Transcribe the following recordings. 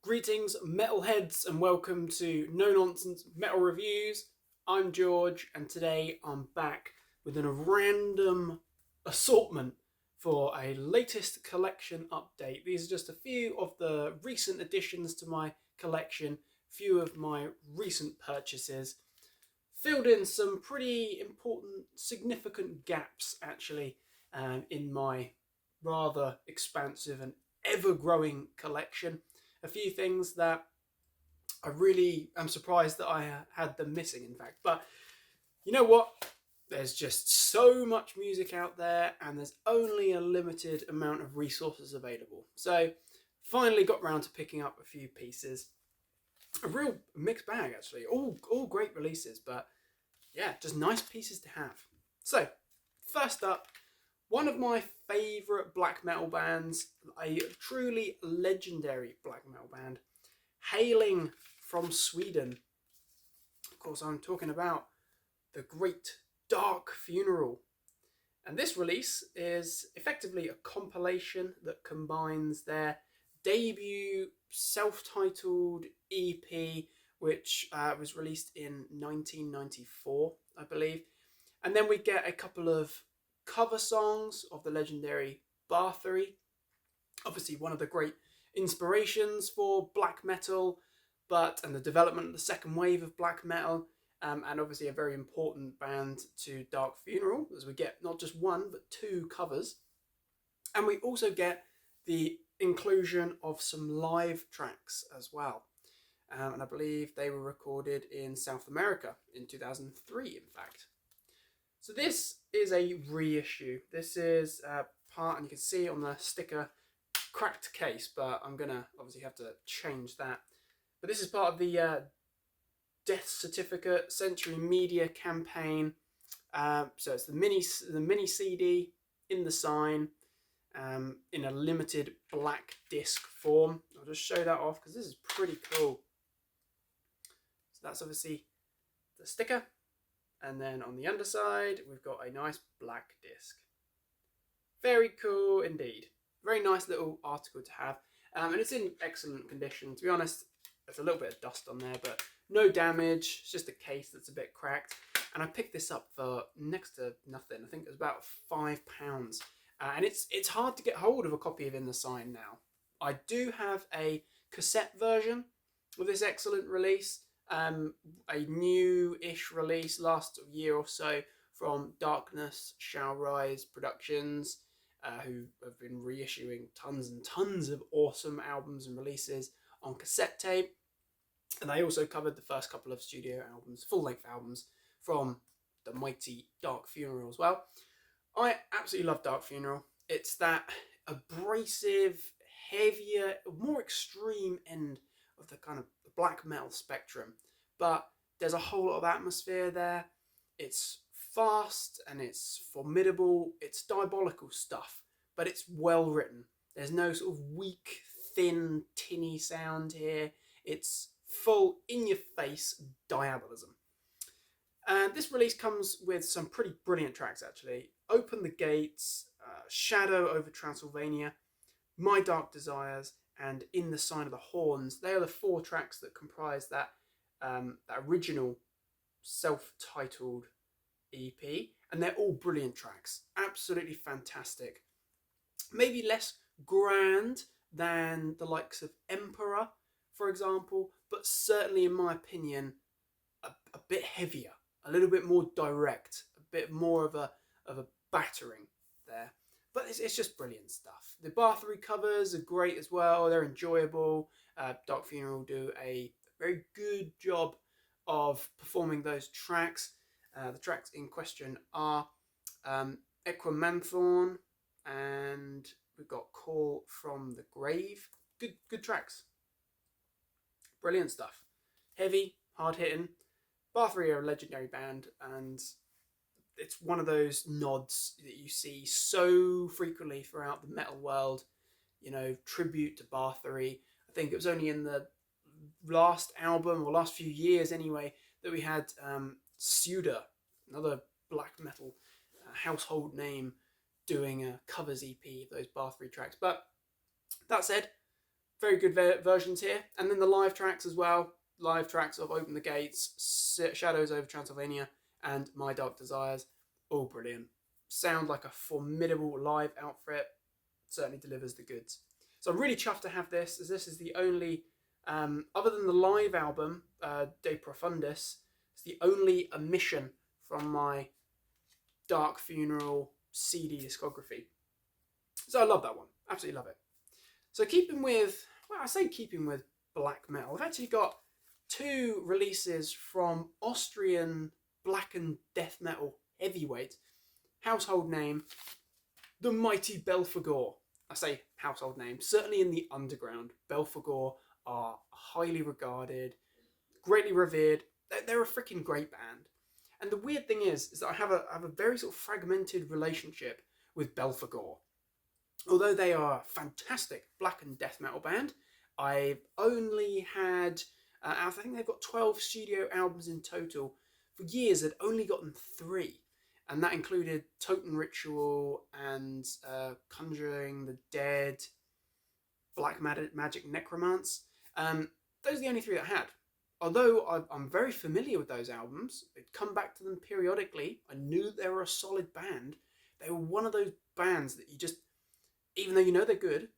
Greetings, metalheads, and welcome to No Nonsense Metal Reviews. I'm George, and today I'm back with a random assortment for a latest collection update. These are just a few of the recent additions to my collection, few of my recent purchases. Filled in some pretty important, significant gaps, actually, in my rather expansive and ever-growing collection. A few things that I really am surprised that I had them missing, in fact. But you know what? There's just so much music out there, and there's only a limited amount of resources available. So finally got round to picking up a few pieces. A real mixed bag, actually. All great releases, but yeah, just nice pieces to have. So first up, one of my favourite black metal bands, a truly legendary black metal band, hailing from Sweden. Of course, I'm talking about the great Dark Funeral. And this release is effectively a compilation that combines their debut self-titled EP, which was released in 1994, I believe. And then we get a couple of cover songs of the legendary Bathory, obviously one of the great inspirations for black metal, and the development of the second wave of black metal, and obviously a very important band to Dark Funeral, as we get not just one but two covers. And we also get the inclusion of some live tracks as well. And I believe they were recorded in South America in 2003, in fact. So this is a reissue. This is part, and you can see on the sticker, cracked case, but I'm going to obviously have to change that. But this is part of the Death Certificate Century Media campaign. So it's the mini CD in the sign, in a limited black disc form. I'll just show that off because this is pretty cool. So that's obviously the sticker. And then on the underside, we've got a nice black disc. Very cool indeed. Very nice little article to have. And it's in excellent condition. To be honest, there's a little bit of dust on there, but no damage. It's just a case that's a bit cracked. And I picked this up for next to nothing. I think it was about £5. And it's hard to get hold of a copy of In the Sign now. I do have a cassette version of this excellent release. A new-ish release last year or so from Darkness Shall Rise Productions, who have been reissuing tons and tons of awesome albums and releases on cassette tape. And they also covered the first couple of studio albums, full-length albums, from the mighty Dark Funeral as well. I absolutely love Dark Funeral. It's that abrasive, heavier, more extreme end of the kind of black metal spectrum, but there's a whole lot of atmosphere there. It's fast and it's formidable. It's diabolical stuff, but it's well written. There's no sort of weak, thin, tinny sound here. It's full, in-your-face diabolism. And this release comes with some pretty brilliant tracks, actually. Open the Gates, Shadow over Transylvania, My Dark Desires, and In the Sign of the Horns. They are the four tracks that comprise that original self-titled EP, and they're all brilliant tracks. Absolutely fantastic. Maybe less grand than the likes of Emperor, for example, but certainly, in my opinion, a bit heavier, a little bit more direct, a bit more of a battering there. But it's just brilliant stuff. The Bathory covers are great as well. They're enjoyable. Dark Funeral do a very good job of performing those tracks. The tracks in question are Equimanthorn, and we've got Call from the Grave. Good tracks. Brilliant stuff. Heavy, hard-hitting. Bathory are a legendary band, and it's one of those nods that you see so frequently throughout the metal world. You know, tribute to Bathory. I think it was only in the last album, or last few years anyway, that we had Suda, another black metal household name, doing a covers EP of those Bathory tracks. But that said, very good versions here. And then the live tracks as well. Live tracks of Open the Gates, Shadows over Transylvania, and My Dark Desires. All brilliant. Sound like a formidable live outfit. Certainly delivers the goods. So I'm really chuffed to have this, as this is the only, other than the live album, De Profundis, it's the only omission from my Dark Funeral CD discography. So I love that one. Absolutely love it. So keeping with black metal, I've actually got 2 releases from Austrian black and death metal heavyweight, household name, the mighty Belphegor. I say household name, certainly in the underground. Belphegor are highly regarded, greatly revered. They're a freaking great band. And the weird thing is that I have a very sort of fragmented relationship with Belphegor. Although they are a fantastic black and death metal band, I've only had, I think they've got 12 studio albums in total. For years, I'd only gotten 3. And that included Totem Ritual and Conjuring the Dead, Black Magic Necromance. Those are the only 3 that I had. Although I'm very familiar with those albums, I'd come back to them periodically. I knew they were a solid band. They were one of those bands that you just, even though you know they're good,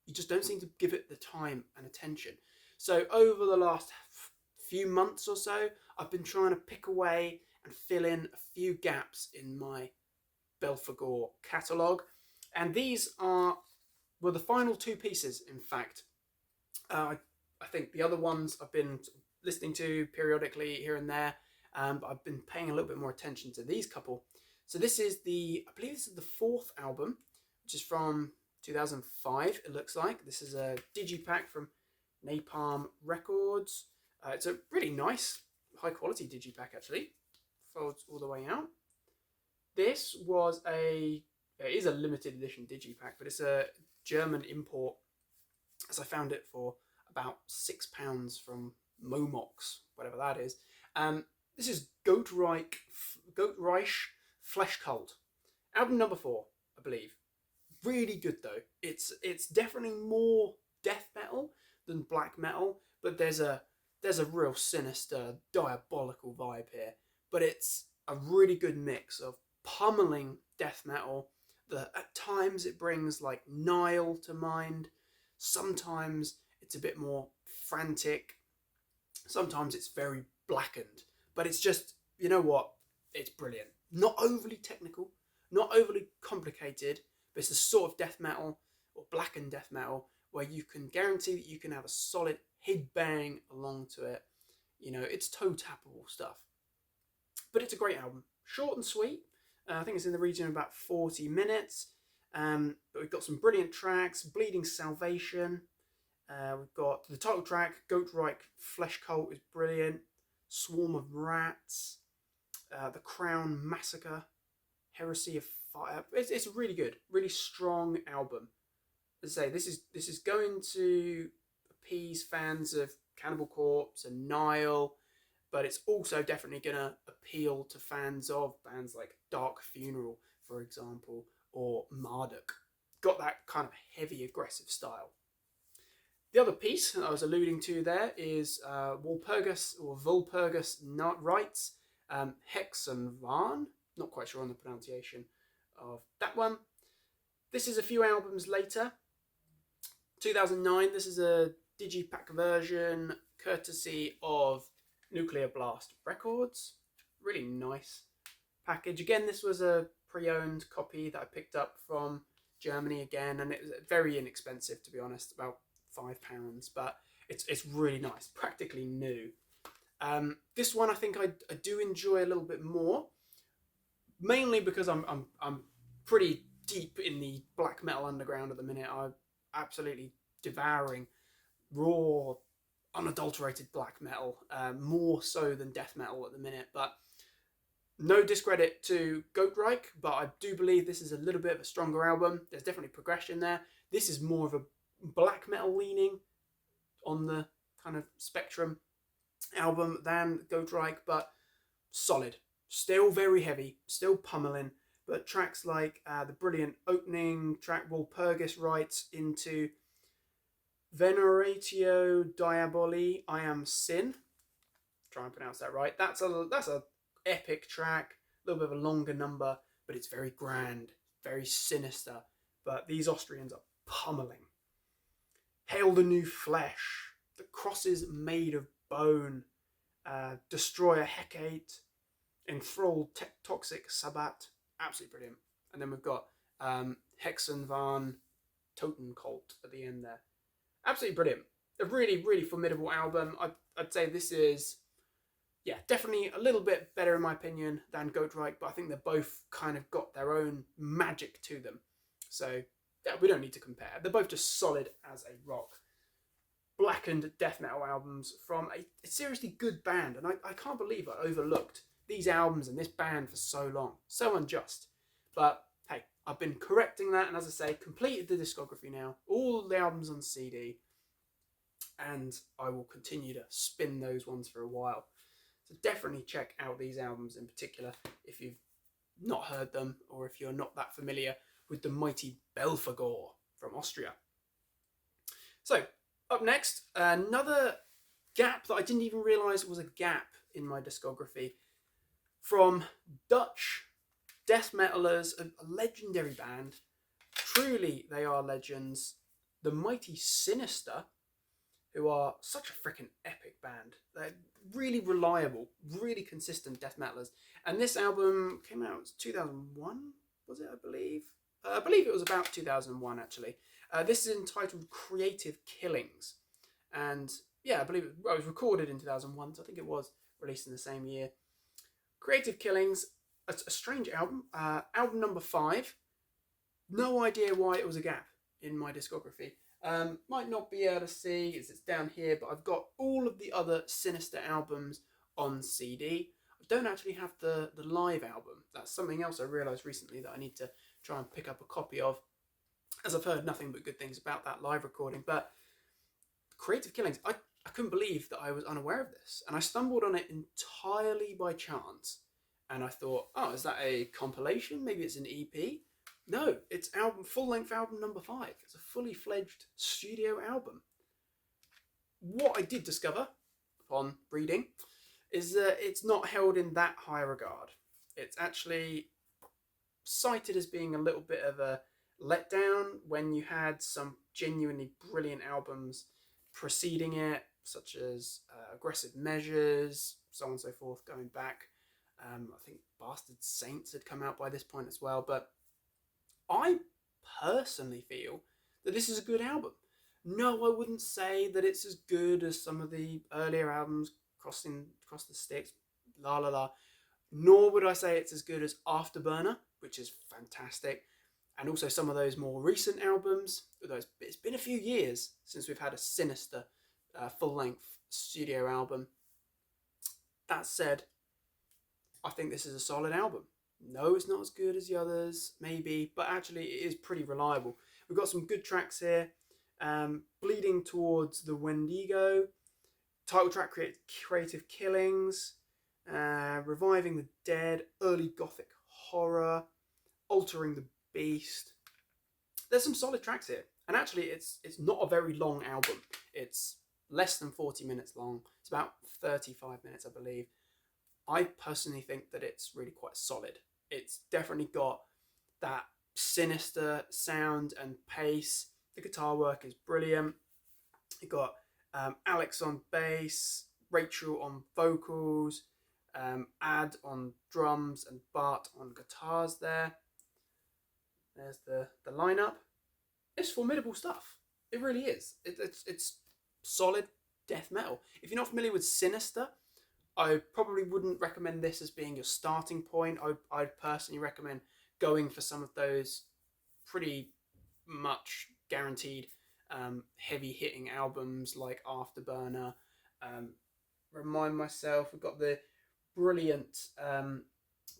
you just don't seem to give it the time and attention. So over the last few months or so, I've been trying to pick away and fill in a few gaps in my Belphegor catalogue. And these are, well, the final 2 pieces, in fact. I think the other ones I've been listening to periodically here and there, but I've been paying a little bit more attention to these couple. So this is I believe this is the 4th album, which is from 2005, it looks like. This is a digipack from Napalm Records. It's a really nice, high quality digipack actually. Folds all the way out. This it is a limited edition digipack, but it's a German import, as I found it for about £6 from Momox, whatever that is. This is Goatreich Flesh Cult, album number 4, I believe. Really good though. It's definitely more death metal than black metal, but there's a real sinister, diabolical vibe here. But it's a really good mix of pummeling death metal that at times it brings like Nile to mind. Sometimes it's a bit more frantic. Sometimes it's very blackened. But it's just, you know what? It's brilliant. Not overly technical, not overly complicated, but it's the sort of death metal or blackened death metal where you can guarantee that you can have a solid head bang along to it. You know, it's toe tappable stuff. But it's a great album. Short and sweet. I think it's in the region of about 40 minutes. But we've got some brilliant tracks. Bleeding Salvation. We've got the title track, Goatreich Flesh Cult, is brilliant. Swarm of Rats. The Crown Massacre. Heresy of Fire. It's a really good, really strong album. As I say, this is going to appease fans of Cannibal Corpse and Nile, but it's also definitely going to appeal to fans of bands like Dark Funeral, for example, or Marduk. Got that kind of heavy, aggressive style. The other piece that I was alluding to there is Walpurgis or Vulpurgis Rites, Hexenwahn. Not quite sure on the pronunciation of that one. This is a few albums later. 2009, this is a digipack version courtesy of Nuclear Blast Records. Really nice package. Again, this was a pre-owned copy that I picked up from Germany again, and it was very inexpensive, to be honest, about £5, but it's really nice, practically new. This one I think I do enjoy a little bit more, mainly because I'm pretty deep in the black metal underground at the minute. I'm absolutely devouring raw, unadulterated black metal, more so than death metal at the minute. But no discredit to Goatreich, but I do believe this is a little bit of a stronger album. There's definitely progression there. This is more of a black metal leaning on the kind of spectrum album than Goatreich, but solid. Still very heavy, still pummeling, but tracks like the brilliant opening track Walpurgis Rites into Veneratio Diaboli, I Am Sin. Try and pronounce that right. That's a epic track, a little bit of a longer number, but it's very grand, very sinister. But these Austrians are pummeling. Hail the New Flesh, The Crosses Made of Bone, Destroyer Hecate, Enthralled Toxic Sabbat, absolutely brilliant. And then we've got Hexen van Totencult at the end there. Absolutely brilliant. A really, really formidable album. I'd say this is, yeah, definitely a little bit better in my opinion than Goatreich, but I think they're both kind of got their own magic to them. So, yeah, we don't need to compare. They're both just solid as a rock. Blackened death metal albums from a seriously good band, and I can't believe I overlooked these albums and this band for so long. So unjust. But hey, I've been correcting that, and as I say, completed the discography now, all the albums on CD, and I will continue to spin those ones for a while. So definitely check out these albums in particular if you've not heard them, or if you're not that familiar with the mighty Belphegor from Austria. So, up next, another gap that I didn't even realise was a gap in my discography from Dutch death metalers, a legendary band. Truly, they are legends. The mighty Sinister, who are such a freaking epic band. They're really reliable, really consistent death metalers. And this album came out in 2001, was it, I believe? I believe it was about 2001, actually. This is entitled Creative Killings. And yeah, I believe it was recorded in 2001, so I think it was released in the same year. Creative Killings, a strange album. Album number 5. No idea why it was a gap in my discography. Might not be able to see as it's down here, but I've got all of the other Sinister albums on CD. I don't actually have the live album. That's something else I realised recently that I need to try and pick up a copy of, as I've heard nothing but good things about that live recording. But Creative Killings, I couldn't believe that I was unaware of this, and I stumbled on it entirely by chance, and I thought, oh, is that a compilation? Maybe it's an EP? No, it's full-length album number 5. It's a fully fledged studio album. What I did discover upon reading is that it's not held in that high regard. It's actually cited as being a little bit of a letdown when you had some genuinely brilliant albums preceding it, such as Aggressive Measures, so on and so forth, going back. I think Bastard Saints had come out by this point as well, but I personally feel that this is a good album. No, I wouldn't say that it's as good as some of the earlier albums, Cross the Sticks, la la la. Nor would I say it's as good as Afterburner, which is fantastic. And also some of those more recent albums, although it's been a few years since we've had a Sinister full-length studio album. That said, I think this is a solid album. No, it's not as good as the others, maybe, but actually it is pretty reliable. We've got some good tracks here. Bleeding Towards the Wendigo, title track Creative Killings, Reviving the Dead, Early Gothic Horror, Altering the Beast. There's some solid tracks here, and actually it's not a very long album. It's less than 40 minutes long. It's about 35 minutes, I believe. I personally think that it's really quite solid. It's definitely got that sinister sound and pace. The guitar work is brilliant. You've got Alex on bass, Rachel on vocals, Ad on drums, and Bart on guitars there. There's the lineup. It's formidable stuff. It really is. It's solid death metal. If you're not familiar with Sinister, I probably wouldn't recommend this as being your starting point. I'd personally recommend going for some of those pretty much guaranteed heavy-hitting albums like Afterburner. Remind myself, we've got the brilliant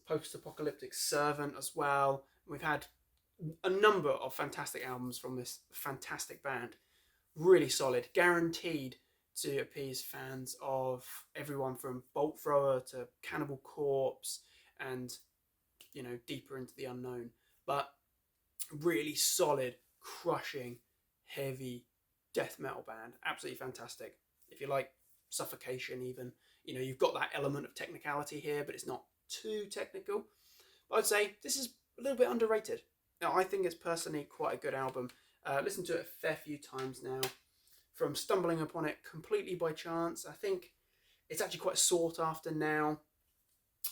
post-apocalyptic Servant as well. We've had a number of fantastic albums from this fantastic band. Really solid, guaranteed to appease fans of everyone from Bolt Thrower to Cannibal Corpse and, you know, deeper into the unknown. But really solid, crushing, heavy death metal band. Absolutely fantastic. If you like suffocation even, you know, you've got that element of technicality here, but it's not too technical. But I'd say this is a little bit underrated. Now, I think it's personally quite a good album. Listened to it a fair few times now. From stumbling upon it completely by chance, I think it's actually quite sought after now.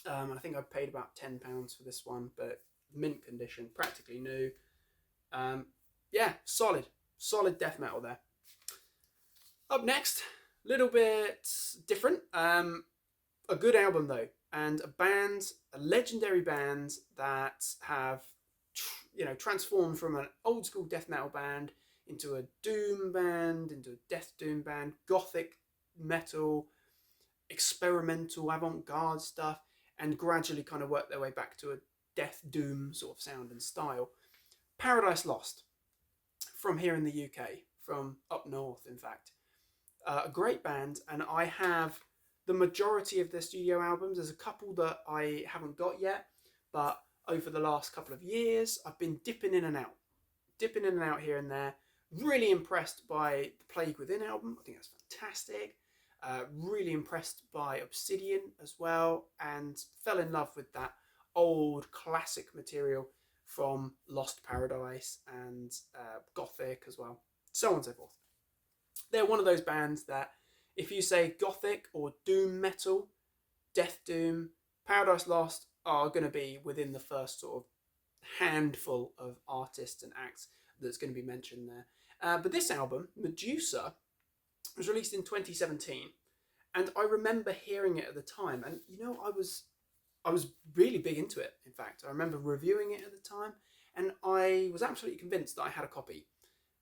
I think I paid about £10 for this one, but mint condition, practically new. Yeah, solid death metal there. Up next, a little bit different. A good album though, and a legendary band that have, transformed from an old school death metal band into a doom band, into a death doom band, gothic metal, experimental avant-garde stuff, and gradually kind of work their way back to a death doom sort of sound and style. Paradise Lost, from here in the UK, from up north in fact. A great band, and I have the majority of their studio albums. There's a couple that I haven't got yet, but over the last couple of years I've been dipping in and out here and there. Really impressed by the Plague Within album. I think that's fantastic. Really impressed by Obsidian as well, and fell in love with that old classic material from Lost Paradise and Gothic as well, so on and so forth. They're one of those bands that if you say Gothic or Doom Metal, Death Doom, Paradise Lost are going to be within the first sort of handful of artists and acts that's going to be mentioned there. But this album, Medusa, was released in 2017, and I remember hearing it at the time, and I was really big into it. In fact, I remember reviewing it at the time, and I was absolutely convinced that I had a copy,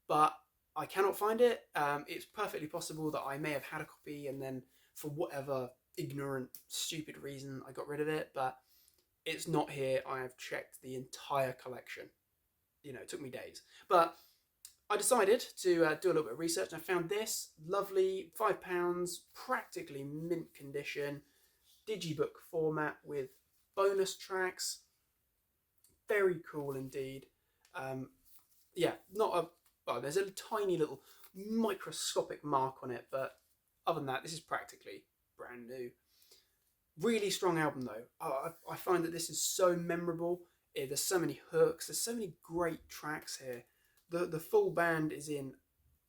but I cannot find it. It's perfectly possible that I may have had a copy and then, for whatever ignorant, stupid reason, I got rid of it, but it's not here. I have checked the entire collection. It took me days, but I decided to do a little bit of research, and I found this lovely £5, practically mint condition, digibook format with bonus tracks. Very cool indeed. There's a tiny little microscopic mark on it, but other than that, this is practically brand new. Really strong album though. I find that this is so memorable. There's so many hooks. There's so many great tracks here. The full band is in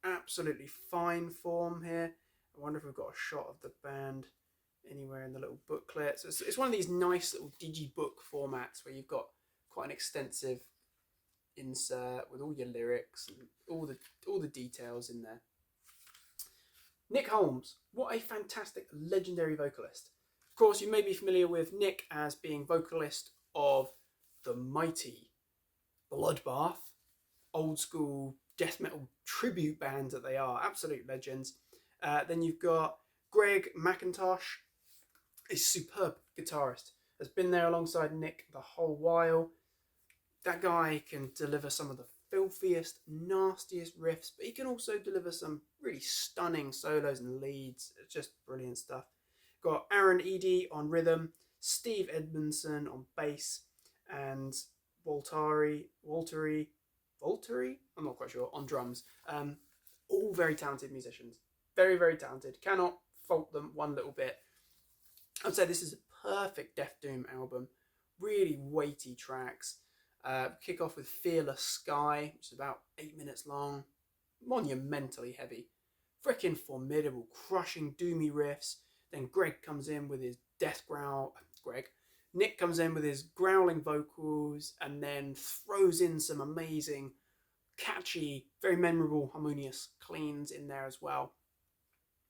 absolutely fine form here. I wonder if we've got a shot of the band anywhere in the little booklet. So it's one of these nice little digibook formats where you've got quite an extensive insert with all your lyrics and all the details in there. Nick Holmes, what a fantastic, legendary vocalist. Of course, you may be familiar with Nick as being vocalist of the mighty Bloodbath, old school death metal tribute band that they are, absolute legends. Then you've got Greg McIntosh, a superb guitarist, has been there alongside Nick the whole while. That guy can deliver some of the filthiest, nastiest riffs, but he can also deliver some really stunning solos and leads. It's just brilliant stuff. Got Aaron Eady on rhythm, Steve Edmondson on bass, and Walteri, I'm not quite sure, on drums. All very talented musicians. Very, very talented. Cannot fault them one little bit. I'd say this is a perfect Death Doom album. Really weighty tracks. Kick off with Fearless Sky, which is about 8 minutes long. Monumentally heavy. Freaking formidable, crushing, doomy riffs. Then Greg comes in with his death growl. Nick comes in with his growling vocals and then throws in some amazing, catchy, very memorable, harmonious cleans in there as well.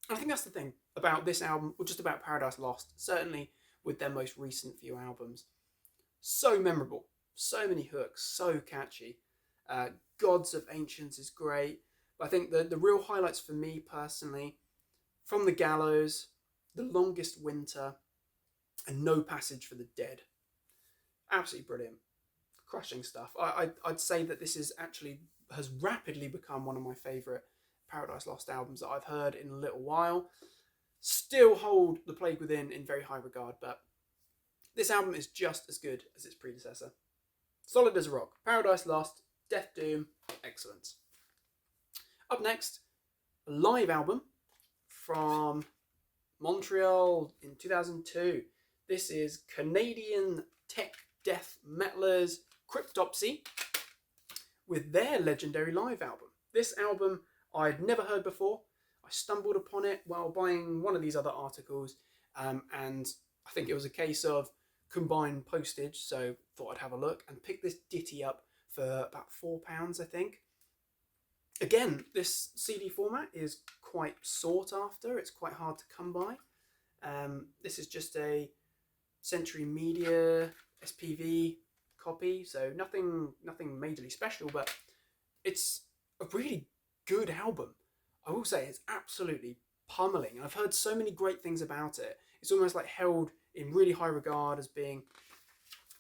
And I think that's the thing about this album, or just about Paradise Lost, certainly with their most recent few albums. So memorable, so many hooks, so catchy. Gods of Ancients is great, but I think the real highlights for me personally, From the Gallows, The Longest Winter, and No Passage for the Dead. Absolutely brilliant. Crushing stuff. I'd say that this has rapidly become one of my favourite Paradise Lost albums that I've heard in a little while. Still hold The Plague Within in very high regard, but this album is just as good as its predecessor. Solid as a rock. Paradise Lost, Death Doom, excellent. Up next, a live album from Montreal in 2002. This is Canadian tech death metalers Cryptopsy with their legendary live album. This album I'd never heard before. I stumbled upon it while buying one of these other articles, and I think it was a case of combined postage, so thought I'd have a look and pick this ditty up for about £4, I think. Again, this CD format is quite sought after. It's quite hard to come by. This is just a Century Media SPV copy, so nothing majorly special, but it's a really good album. I will say it's absolutely pummeling. I've heard so many great things about it. It's almost like held in really high regard as being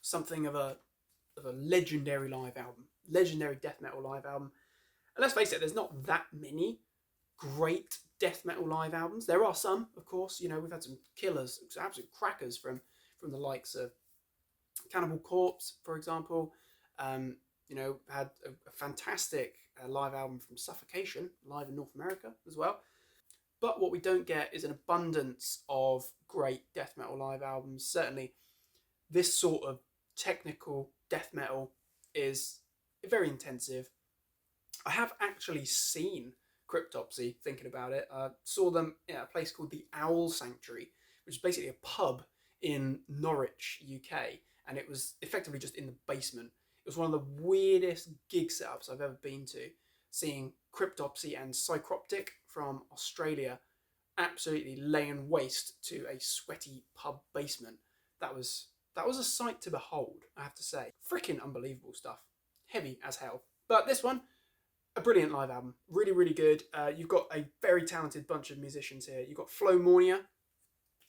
something of a legendary live album, legendary death metal live album. And let's face it, there's not that many great death metal live albums. There are some, of course. You know, we've had some killers, absolute crackers from the likes of Cannibal Corpse, for example. You know, had a fantastic live album from Suffocation, live in North America as well. But what we don't get is an abundance of great death metal live albums. Certainly, this sort of technical death metal is very intensive. I have actually seen Cryptopsy, thinking about it. I saw them at a place called the Owl Sanctuary, which is basically a pub in Norwich, UK, and it was effectively just in the basement. It was one of the weirdest gig setups I've ever been to, seeing Cryptopsy and Psychroptic from Australia absolutely laying waste to a sweaty pub basement. That was a sight to behold, I have to say. Freaking unbelievable stuff. Heavy as hell. But this one, a brilliant live album. Really, really good. You've got a very talented bunch of musicians here. You've got Flo Mornia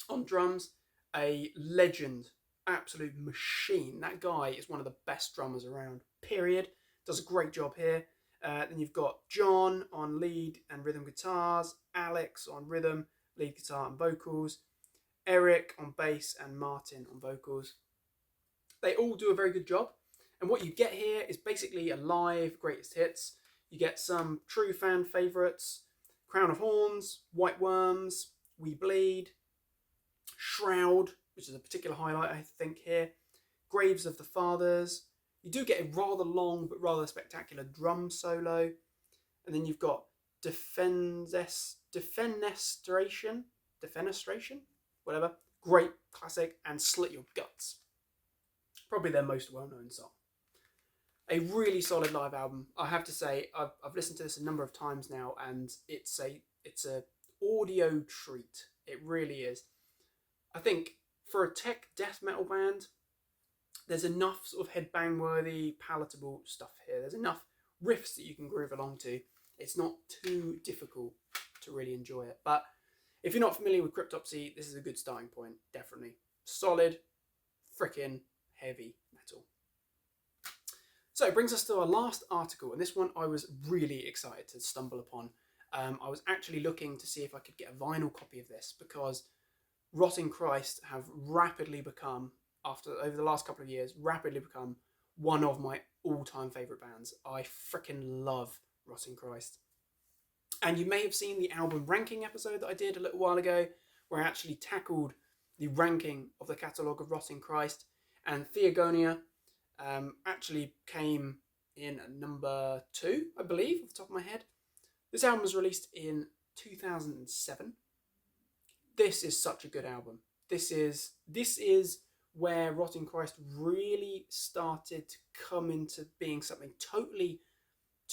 on drums, a legend, absolute machine. That guy is one of the best drummers around, period. Does a great job here. Then you've got John on lead and rhythm guitars, Alex on rhythm, lead guitar and vocals, Eric on bass, and Martin on vocals. They all do a very good job. And what you get here is basically a live greatest hits. You get some true fan favourites: Crown of Horns, White Worms, We Bleed, Shroud, which is a particular highlight I think here, Graves of the Fathers. You do get a rather long but rather spectacular drum solo. And then you've got Defenestration, whatever. Great classic, and Slit Your Guts. Probably their most well-known song. A really solid live album. I have to say, I've listened to this a number of times now, and it's a audio treat. It really is. I think for a tech death metal band, there's enough sort of headbang-worthy, palatable stuff here. There's enough riffs that you can groove along to. It's not too difficult to really enjoy it. But if you're not familiar with Cryptopsy, this is a good starting point, definitely. Solid, frickin' heavy metal. So it brings us to our last article, and this one I was really excited to stumble upon. I was actually looking to see if I could get a vinyl copy of this, because Rotting Christ have rapidly become, over the last couple of years, one of my all-time favourite bands. I freaking love Rotting Christ. And you may have seen the album ranking episode that I did a little while ago, where I actually tackled the ranking of the catalogue of Rotting Christ, and Theogonia actually came in at number 2, I believe, off the top of my head. This album was released in 2007. This is such a good album. This is where Rotting Christ really started to come into being something totally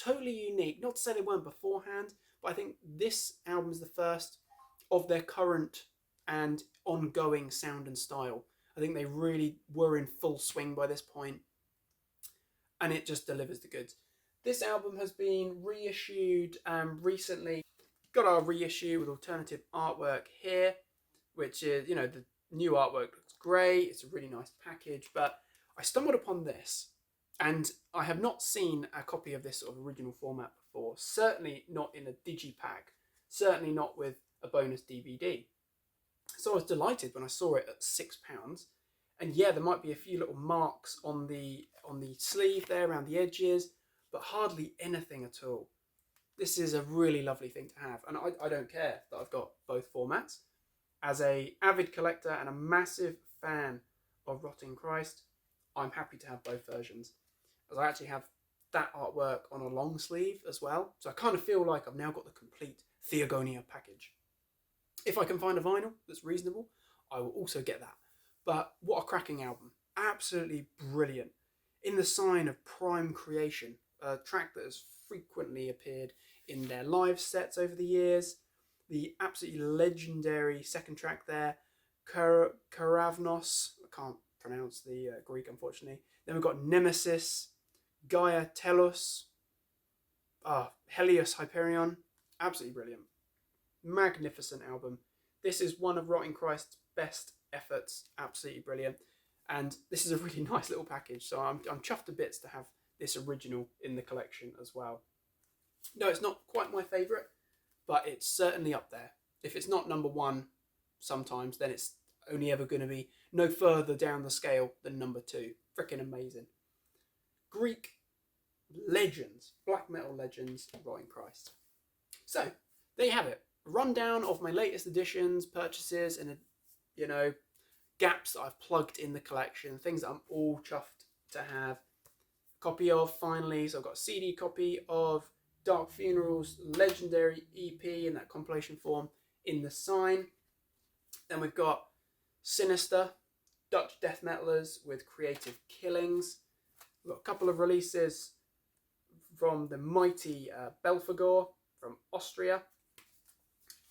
unique. Not to say they weren't beforehand, but I think this album is the first of their current and ongoing sound and style. I think they really were in full swing by this point, and it just delivers the goods. This album has been reissued recently. Got our reissue with alternative artwork here, which is, you know, the new artwork looks great. It's a really nice package, but I stumbled upon this, and I have not seen a copy of this sort of original format before. Certainly not in a digipack. Certainly not with a bonus DVD. So I was delighted when I saw it at £6. And yeah, there might be a few little marks on the sleeve there around the edges, but hardly anything at all. This is a really lovely thing to have, and I don't care that I've got both formats. As a avid collector and a massive fan of Rotting Christ, I'm happy to have both versions, as I actually have that artwork on a long sleeve as well. So I kind of feel like I've now got the complete Theogonia package. If I can find a vinyl that's reasonable, I will also get that. But what a cracking album. Absolutely brilliant. In the sign of prime creation, a track that has frequently appeared in their live sets over the years. The absolutely legendary second track there, Karavnos. I can't pronounce the Greek, unfortunately. Then we've got Nemesis, Gaia Telos, Helios Hyperion. Absolutely brilliant. Magnificent album. This is one of Rotting Christ's best efforts. Absolutely brilliant. And this is a really nice little package. So I'm chuffed to bits to have this original in the collection as well. No, it's not quite my favourite, but it's certainly up there. If it's not number one sometimes, then it's only ever going to be no further down the scale than number two. Freaking amazing. Greek legends, black metal legends, Rotting Christ. So, there you have it. A rundown of my latest editions, purchases, and, gaps that I've plugged in the collection, things that I'm all chuffed to have. Copy of, finally, so I've got a CD copy of Dark Funeral's legendary EP in that compilation form in the sign. Then we've got Sinister, Dutch death metalers with creative killings. We've got a couple of releases from the mighty Belphegor from Austria.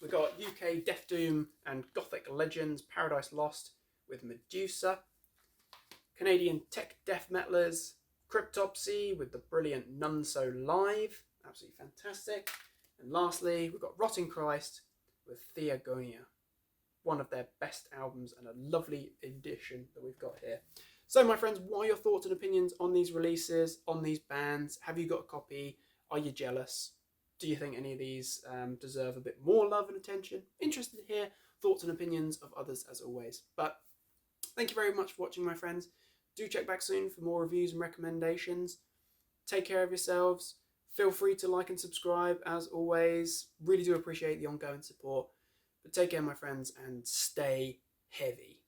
We've got UK Death Doom and Gothic Legends Paradise Lost with Medusa. Canadian tech death metalers Cryptopsy with the brilliant None So Live. Absolutely fantastic. And lastly, we've got Rotting Christ with Theogonia. One of their best albums and a lovely edition that we've got here. So my friends, what are your thoughts and opinions on these releases, on these bands? Have you got a copy? Are you jealous? Do you think any of these deserve a bit more love and attention? Interested to hear thoughts and opinions of others as always. But thank you very much for watching, my friends. Do check back soon for more reviews and recommendations. Take care of yourselves. Feel free to like and subscribe as always. Really do appreciate the ongoing support. But take care, my friends, and stay heavy.